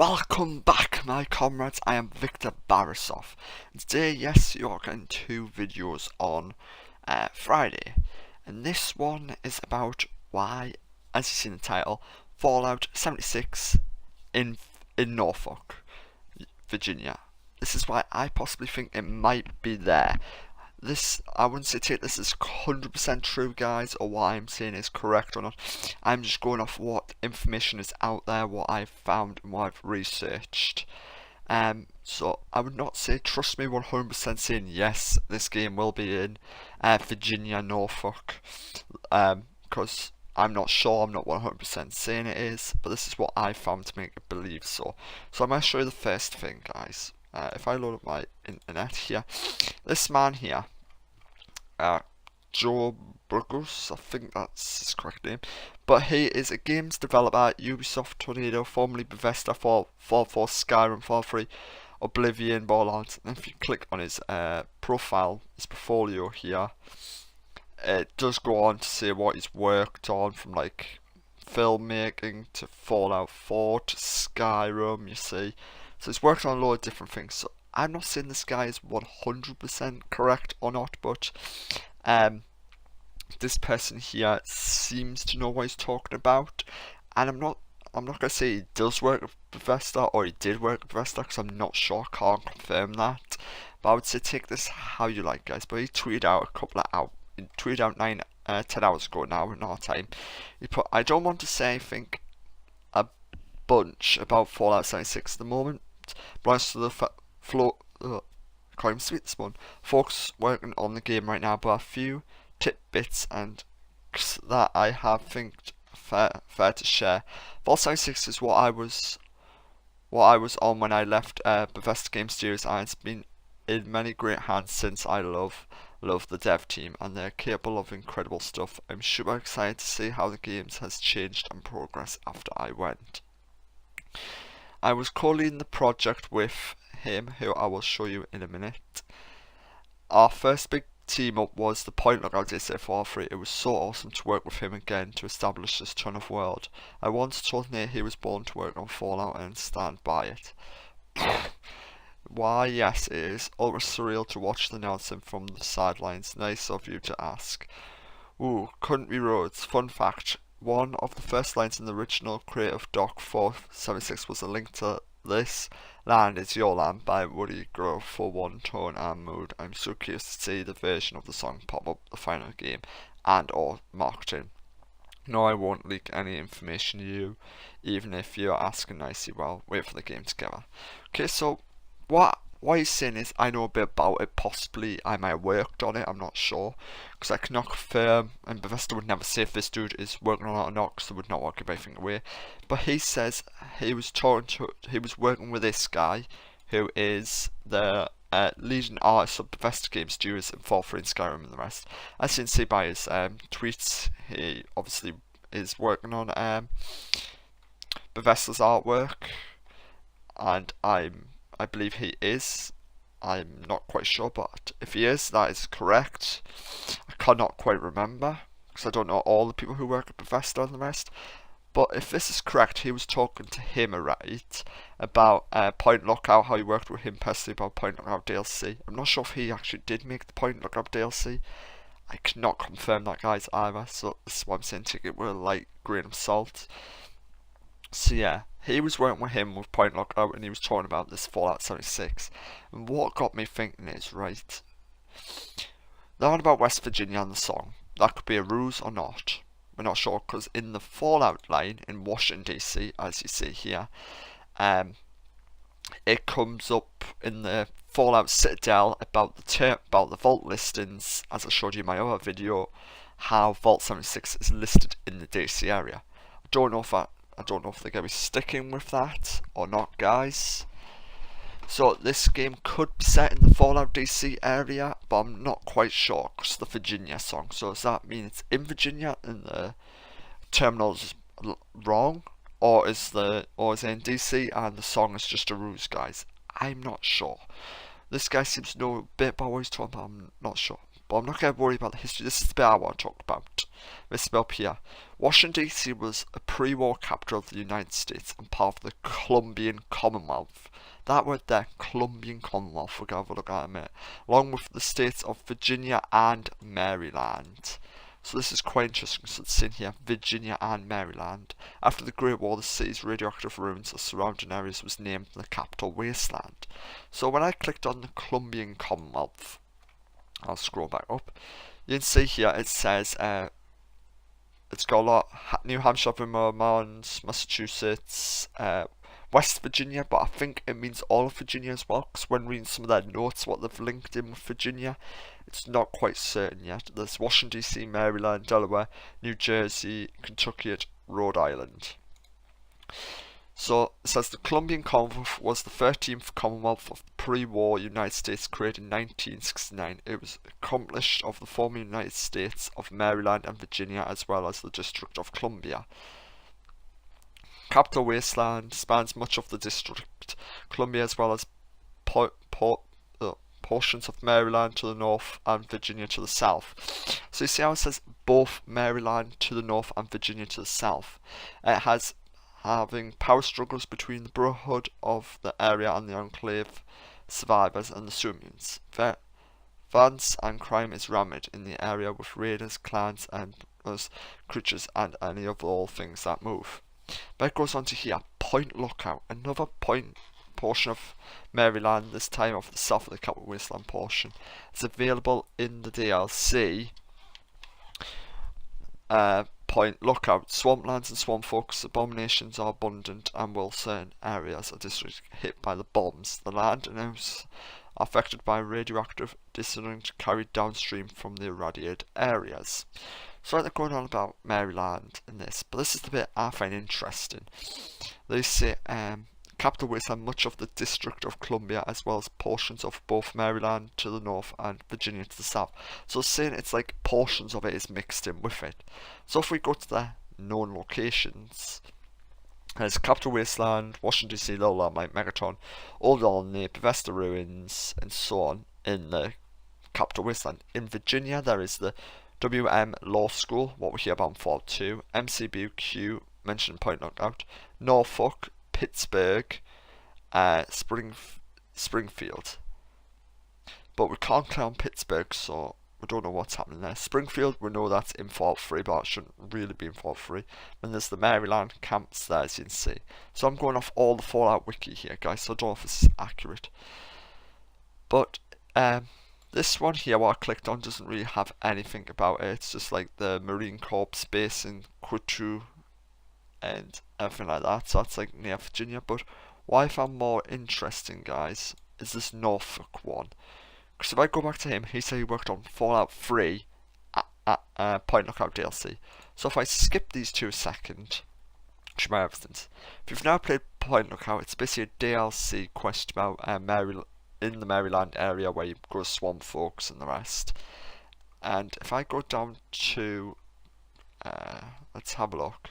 Welcome back, my comrades. I am Victor Barisov. And today, yes, you are getting two videos on Friday. And this one is about why, as you see in the title, Fallout 76 in Norfolk, Virginia. This is why I possibly think it might be there. This, I wouldn't say take this as 100% true, guys, or what I'm saying is correct or not. I'm just going off what information is out there, what I've found and what I've researched. So I would not say trust me 100% saying yes, this game will be in Virginia, Norfolk, because I'm not sure, I'm not 100% saying it is, but this is what I found to make it believe so. So I'm going to show you the first thing, guys. If I load up my internet here, this man here, Joe Burgos, I think that's his correct name, but he is a games developer at Ubisoft, Tornado, formerly Bethesda, Fallout 4, Skyrim, Fallout 3, Oblivion, Borderlands. And if you click on his profile, his portfolio here, it does go on to say what he's worked on, from like filmmaking to Fallout 4 to Skyrim, you see. So he's worked on a lot of different things. So I'm not saying this guy is 100% correct or not, but this person here seems to know what he's talking about, and I'm not gonna say he does work at Bethesda or he did work at Bethesda, because I'm not sure, I can't confirm that. But I would say take this how you like, guys. But he tweeted out a couple of hours, he tweeted out 10 hours ago now in our time. He put, I don't want to say anything a bunch about Fallout 76 at the moment, but as to the can't even speak this one. Folks working on the game right now, but a few tidbits and that I have think fair to share. Fallout 76 is what I was on when I left Bethesda Game Studios, and it's been in many great hands since. I love the dev team, and they're capable of incredible stuff. I'm super excited to see how the games has changed and progressed after I went. I was co-leading the project with him, who I will show you in a minute. Our first big team up was the Point Lookout DSA 4-3. It was so awesome to work with him again to establish this ton of world. I once told Nate he was born to work on Fallout and stand by it. Why, yes, it is ultra surreal to watch the announcement from the sidelines. Nice of you to ask. Ooh, country roads. Fun fact. One of the first lines in the original Creative Doc 476 was a link to "This land is your land" by Woody Grove for one tone and mood. I'm so curious to see the version of the song pop up the final game and or marketing. No, I won't leak any information to you, even if you're asking nicely. Well, wait for the game together. Okay, so what he's saying is, I know a bit about it, possibly I might have worked on it, I'm not sure, because I cannot confirm, and Bethesda would never say if this dude is working on it or not, because they would not want to give anything away. But he says he was working with this guy, who is the leading artist of Bethesda Game Studios and Fallout 3 and Skyrim and the rest. As you can see by his tweets, he obviously is working on Bethesda's artwork, and I believe he is. I'm not quite sure, but if he is, that is correct. I cannot quite remember, because I don't know all the people who work at Bethesda and the rest. But if this is correct, he was talking to him, right, about Point Lookout, how he worked with him personally about Point Lookout DLC. I'm not sure if he actually did make the Point Lookout DLC. I cannot confirm that, guys, either, so this is why I'm saying take it with a light grain of salt. So yeah, he was working with him with Point Lookout, and he was talking about this Fallout 76. And what got me thinking is, right, they're on about West Virginia and the song. That could be a ruse or not. We're not sure, because in the Fallout line in Washington DC, as you see here, it comes up in the Fallout Citadel about the vault listings, as I showed you in my other video, how Vault 76 is listed in the DC area. I don't know if they're going to be sticking with that or not, guys. So this game could be set in the Fallout DC area, but I'm not quite sure, because the Virginia song. So does that mean it's in Virginia and the terminal's wrong? Or is it in DC and the song is just a ruse, guys? I'm not sure. This guy seems to know a bit about what he's talking about, I'm not sure. but I'm not going to worry about the history. This is the bit I want to talk about. This bit up here. Washington, D.C. was a pre-war capital of the United States and part of the Columbian Commonwealth. That word there, Columbian Commonwealth, we're going to have a look at it in a minute, along with the states of Virginia and Maryland. So this is quite interesting. So it's in here, Virginia and Maryland. After the Great War, the city's radioactive ruins or surrounding areas was named the capital wasteland. So when I clicked on the Columbian Commonwealth, I'll scroll back up, you can see here it says it's got a lot, New Hampshire, Vermont, Massachusetts, West Virginia, but I think it means all of Virginia as well, because when reading some of their notes, what they've linked in with Virginia, it's not quite certain yet. There's Washington, D.C., Maryland, Delaware, New Jersey, Kentucky, and Rhode Island. So it says the Columbian Commonwealth was the 13th Commonwealth of the pre-war United States created in 1969. It was accomplished of the former United States of Maryland and Virginia as well as the District of Columbia. Capital Wasteland spans much of the District Columbia as well as portions of Maryland to the north and Virginia to the south. So you see how it says both Maryland to the north and Virginia to the south. It has having power struggles between the brotherhood of the area and the enclave survivors and the Sumians. Violence and crime is rampant in the area with raiders, clans, and those creatures and any of all things that move. But it goes on to here, Point Lookout, another portion of Maryland, this time of the south of the Capital Wasteland portion. It's available in the DLC. Point Lookout. Swamplands and swamp folks, abominations are abundant and will certain areas are district hit by the bombs. The land and house are affected by radioactive dissonance carried downstream from the irradiated areas. So they're going on about Maryland in this, but this is the bit I find interesting. They say Capital Wasteland, much of the District of Columbia, as well as portions of both Maryland to the north and Virginia to the south. So saying it's like portions of it is mixed in with it. So if we go to the known locations, there's Capital Wasteland, Washington D.C., Little Lamplight, Megaton, Old Olney, Bethesda Ruins, and so on in the Capital Wasteland. In Virginia, there is the WM Law School, what we hear about in Fallout 2, MCBQ, mentioned Point Lookout, Norfolk, Pittsburgh, Springfield. But we can't click on Pittsburgh, so we don't know what's happening there. Springfield, we know that's in Fallout 3, but it shouldn't really be in Fallout 3. And there's the Maryland camps there, as you can see. So I'm going off all the Fallout wiki here, guys, so I don't know if this is accurate. But this one here, what I clicked on, doesn't really have anything about it. It's just like the Marine Corps base in Twitte and everything like that. So that's like near Virginia. But what I found more interesting, guys, is this Norfolk one. Because if I go back to him, he said he worked on Fallout 3 at Point Lookout DLC. So if I skip these 2 a second, show my evidence. If you've now played Point Lookout, it's basically a DLC quest about in the Maryland area where you go to swamp folks and the rest. And if I go down to, let's have a look.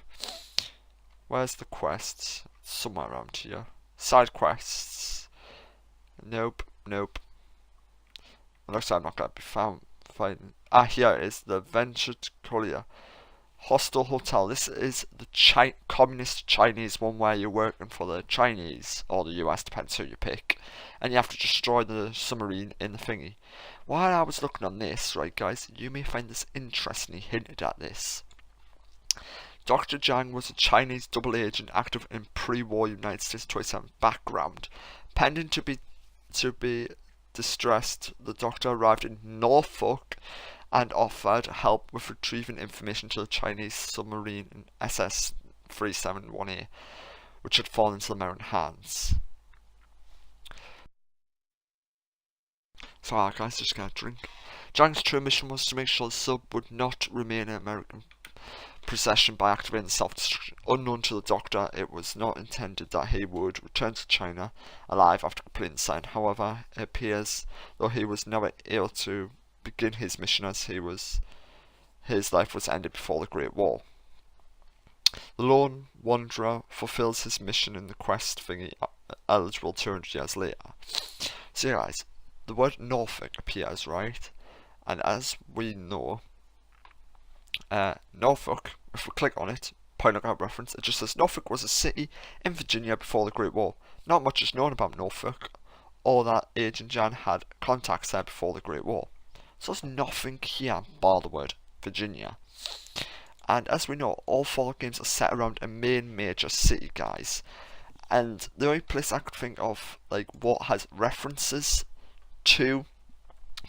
Where's the quests? Somewhere around here. Side quests. Nope. It looks like I'm not going to be found. Here it is. The Ventured Courier. Hostel Hotel. This is the communist Chinese one where you're working for the Chinese or the US, depends who you pick, and you have to destroy the submarine in the thingy. While I was looking on this, right guys, you may find this interesting. He hinted at this. Dr. Zhang was a Chinese double agent active in pre-war United States 27 background. Pending to be distressed, the doctor arrived in Norfolk and offered help with retrieving information to the Chinese submarine in SS-371A, which had fallen into the American hands. So alright guys, just gonna drink. Zhang's true mission was to make sure the sub would not remain in American possession by activating self-destruction. Unknown to the doctor, it was not intended that he would return to China alive after completing the sign. However, it appears though he was never able to begin his mission as his life was ended before the Great War. The lone wanderer fulfills his mission in the quest thingy eligible 200 years later. So yeah, guys, the word Norfolk appears, right? And as we know, Norfolk, if we click on it, point lookout reference, it just says Norfolk was a city in Virginia before the Great War. Not much is known about Norfolk, or that Agent Jan had contacts there before the Great War. So there's nothing here bar the word Virginia. And as we know, all Fallout games are set around a main major city, guys. And the only place I could think of, like, what has references to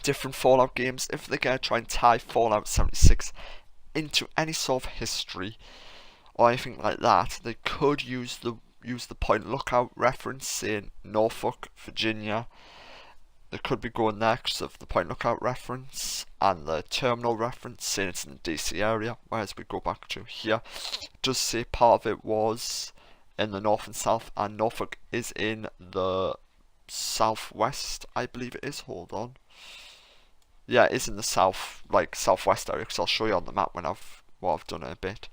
different Fallout games, if they're going to try and tie Fallout 76 into any sort of history or anything like that, they could use the point lookout reference saying Norfolk, Virginia. They could be going there because of the point lookout reference and the terminal reference saying it's in the DC area. Whereas we go back to here, it does say part of it was in the north and south, and Norfolk is in the southwest, I believe it is. Hold on. Yeah, it is in the south, like southwest area, because I'll show you on the map when I've done it a bit.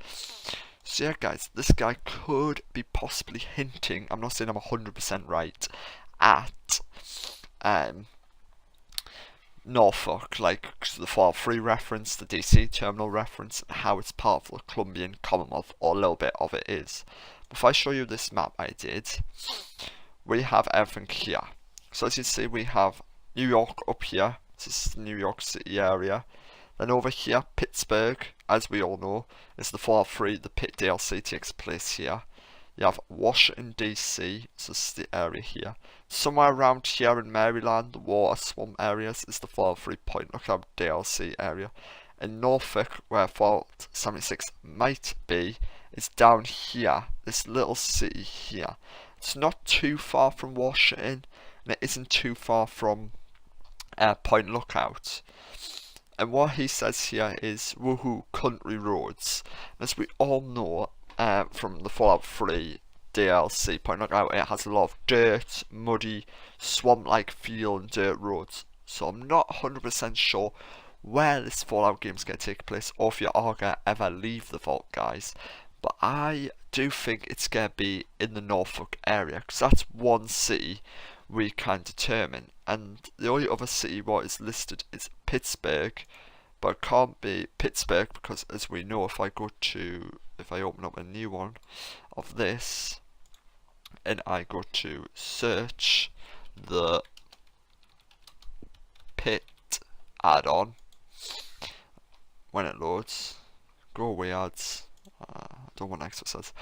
So yeah, guys, this guy could be possibly hinting, I'm not saying I'm 100% right, at Norfolk, like the Fallout 3 reference, the DC terminal reference, and how it's part of the Columbian Commonwealth, or a little bit of it is. If I show you this map I did, we have everything here. So as you see, we have New York up here. This is the New York City area. Then over here, Pittsburgh, as we all know, is the Fallout 3. The Pitt DLC takes place here. You have Washington DC, so this is the area here. Somewhere around here in Maryland, the water swamp areas, is the Fallout 3 Point Lookout DLC area. In Norfolk, where Fallout 76 might be, is down here, this little city here. It's not too far from Washington, and it isn't too far from Point Lookout. And what he says here is, woohoo, country roads. As we all know, from the Fallout 3 DLC Point Lookout, it has a lot of dirt, muddy, swamp-like feel and dirt roads. So I'm not 100% sure where this Fallout game is going to take place, or if you are going to ever leave the vault, guys. But I do think it's going to be in the Norfolk area, because that's one city we can determine. And the only other city what is listed is Pittsburgh, but it can't be Pittsburgh because, as we know, if I open up a new one of this and I go to search the Pitt add-on, when it loads, go away ads, I don't want exercise.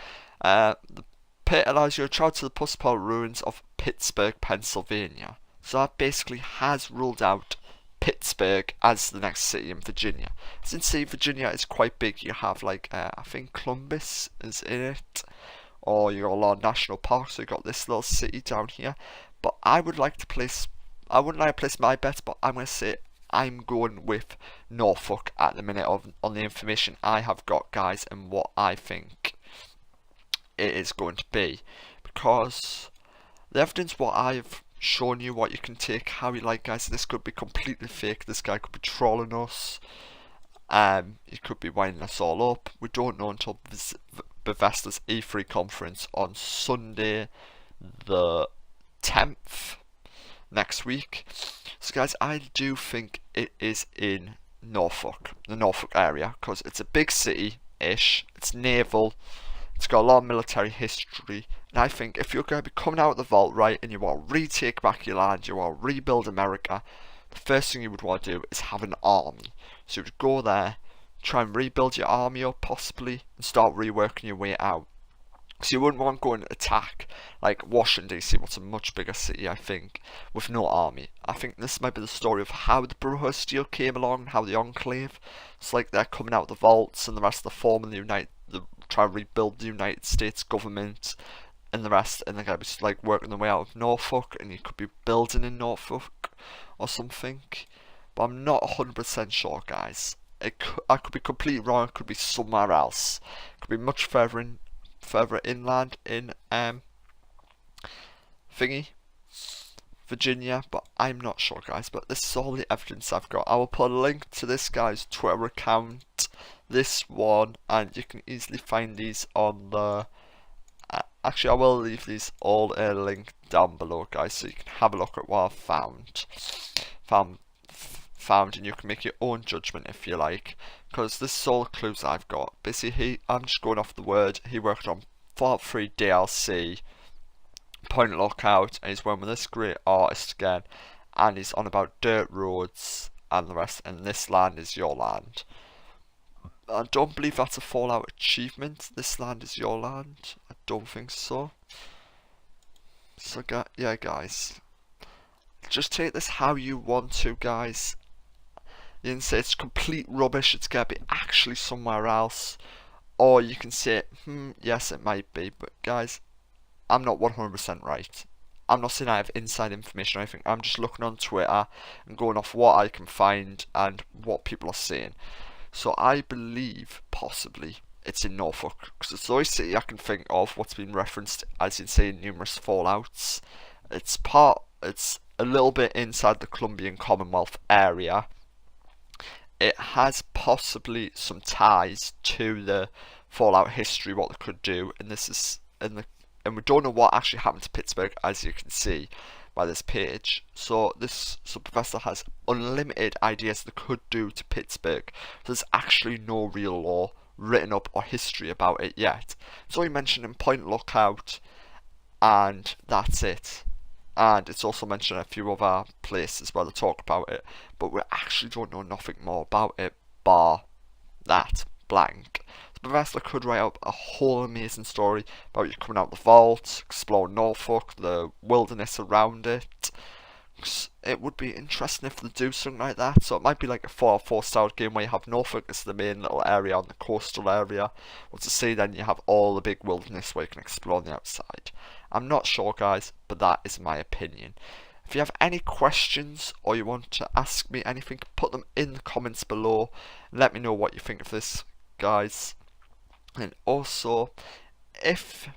The Pitt allows you to travel to the post-apocalyptic ruins of Pittsburgh, Pennsylvania. So that basically has ruled out Pittsburgh as the next city in Virginia. Since Virginia is quite big, you have like I think Columbus is in it, or you got a lot of national parks. So you got this little city down here. But I wouldn't like to place my bets, but I'm gonna say I'm going with Norfolk at the minute on the information I have got, guys, and what I think it is going to be, because the evidence what I've shown you, what you can take how you like, guys. This could be completely fake. This guy could be trolling us. He could be winding us all up. We don't know until Bethesda's E3 conference on Sunday the 10th next week. So guys, I do think it is in Norfolk, the Norfolk area, because it's a big city-ish. It's naval. It's got a lot of military history, and I think if you're going to be coming out of the vault, right, and you want to retake back your land, you want to rebuild America, the first thing you would want to do is have an army. So you would go there, try and rebuild your army up possibly, and start reworking your way out. So you wouldn't want to go and attack like Washington DC, what's a much bigger city, I think, with no army. I think this might be the story of how the Brotherhood of Steel came along, how the Enclave, it's like they're coming out of the vaults, and the rest of the forming the try and rebuild the United States government, and the rest, and they're going to be like working their way out of Norfolk, and you could be building in Norfolk or something, but I'm not 100% sure, guys. I could be completely wrong. It could be somewhere else. It could be much further inland in Virginia, but I'm not sure, guys. But this is all the evidence I've got. I will put a link to this guy's Twitter account, this one, and you can easily find these on the actually I will leave these all in a link down below, guys, so you can have a look at what I've found found, and you can make your own judgment if you like, because this is all the clues I've got. Basically, I'm just going off the word. He worked on Fallout 3 DLC, Point Lookout, and he's working with this great artist again, and he's on about dirt roads and the rest, and this land is your land. I don't believe that's a Fallout achievement. This land is your land. I don't think so. So yeah, guys, just take this how you want to, guys. You can say it's complete rubbish, it's gonna be actually somewhere else, or you can say, yes, it might be, but guys, I'm not 100% right. I'm not saying I have inside information or anything. I'm just looking on Twitter and going off what I can find and what people are saying. So I believe possibly it's in Norfolk, because it's the only city I can think of what's been referenced, as you say, in numerous Fallouts. It's a little bit inside the Columbian Commonwealth area. It has possibly some ties to the Fallout history, what they could do, and this is and we don't know what actually happened to Pittsburgh, as you can see by this page. So this Professor has unlimited ideas they could do to Pittsburgh. There's actually no real law written up or history about it yet. It's only mentioned in Point Lookout, and that's it. And it's also mentioned in a few other places where they talk about it, but we actually don't know nothing more about it bar that blank. The Professor could write up a whole amazing story about you coming out the vault, exploring Norfolk, the wilderness around it. It would be interesting if they do something like that. So it might be like a 4 style game where you have Norfolk as the main little area on the coastal area. Or to say then you have all the big wilderness where you can explore on the outside. I'm not sure, guys, but that is my opinion. If you have any questions or you want to ask me anything, put them in the comments below. Let me know what you think of this, guys. And also, if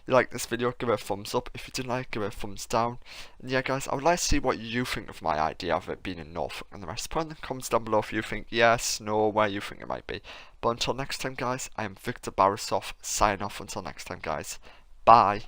you like this video, give it a thumbs up. If you didn't like, give it a thumbs down. And yeah, guys, I would like to see what you think of my idea of it being in Norfolk and the rest. Put in the comments down below if you think yes, no, where you think it might be. But until next time, guys, I am Victor Barisov, signing off until next time, guys. Bye.